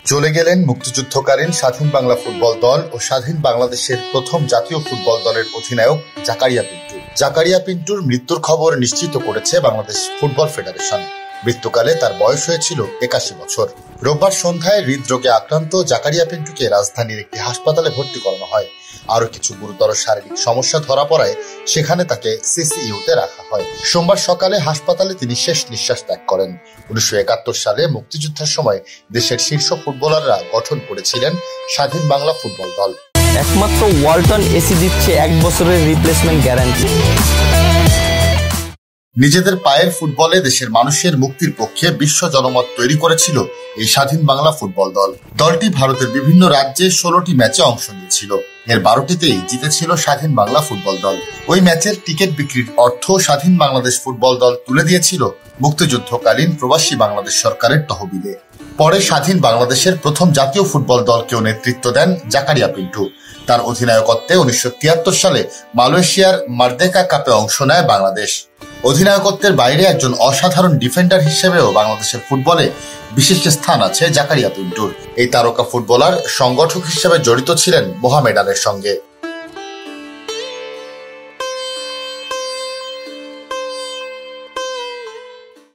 চলে গেলেন মুক্তিযুদ্ধকালীন স্বাধীন বাংলা ফুটবল দল ও স্বাধীন বাংলাদেশের প্রথম জাতীয় ফুটবল দলের অধিনায়ক জাকারিয়া পিন্টু। জাকারিয়া পিন্টুর মৃত্যুর খবর নিশ্চিত করেছে বাংলাদেশ ফুটবল ফেডারেশন। মৃত্যুকালে তার বয়স হয়েছিল ৮১ বছর। রোববার সন্ধ্যায় হৃদরোগে আক্রান্ত জাকারিয়া পিন্টুকে রাজধানীর একটি হাসপাতালে ভর্তি করানো হয়। আরো কিছু গুরুতর শারীরিক সমস্যা ধরা পড়ায় সেখানে তাকে সিসিইউতে রাখা হয়। সোমবার সকালে হাসপাতালে তিনি শেষ নিঃশ্বাস ত্যাগ করেন। ১৯৭১ সালে মুক্তিযুদ্ধের সময় দেশের শীর্ষ ফুটবলাররা গঠন করেছিলেন স্বাধীন বাংলা ফুটবল দল। একমাত্র ওয়ালটন এসি দিচ্ছে ১ বছরের রিপ্লেসমেন্ট গ্যারান্টি। নিজেদের পায়ের ফুটবলে দেশের মানুষের মুক্তির পক্ষে বিশ্ব জনমত তৈরি করেছিল এই স্বাধীন বাংলা ফুটবল দল। দলটি ভারতের বিভিন্ন রাজ্যে ১৬টি ম্যাচে অংশ নিয়েছিল। এর ১২টিতেই জিতেছিল স্বাধীন বাংলা ফুটবল দল। ওই ম্যাচের টিকিট বিক্রির অর্থ স্বাধীন বাংলাদেশ ফুটবল দল তুলে দিয়েছিল মুক্তিযুদ্ধকালীন প্রবাসী বাংলাদেশ সরকারের তহবিলে। পরে স্বাধীন বাংলাদেশের প্রথম জাতীয় ফুটবল দলকেও নেতৃত্ব দেন জাকারিয়া পিন্টু। তার অধিনায়কত্বে ১৯৭৩ সালে মালয়েশিয়ার মারদেকা কাপে অংশ নেয় বাংলাদেশ। অধিনায়কত্বের বাইরে একজন অসাধারণ ডিফেন্ডার হিসেবেও বাংলাদেশের ফুটবলে বিশেষ স্থান আছে জাকারিয়া পিন্টুর। এই তারকা ফুটবলার সংগঠক হিসেবে জড়িত ছিলেন মোহামেডানের সঙ্গে।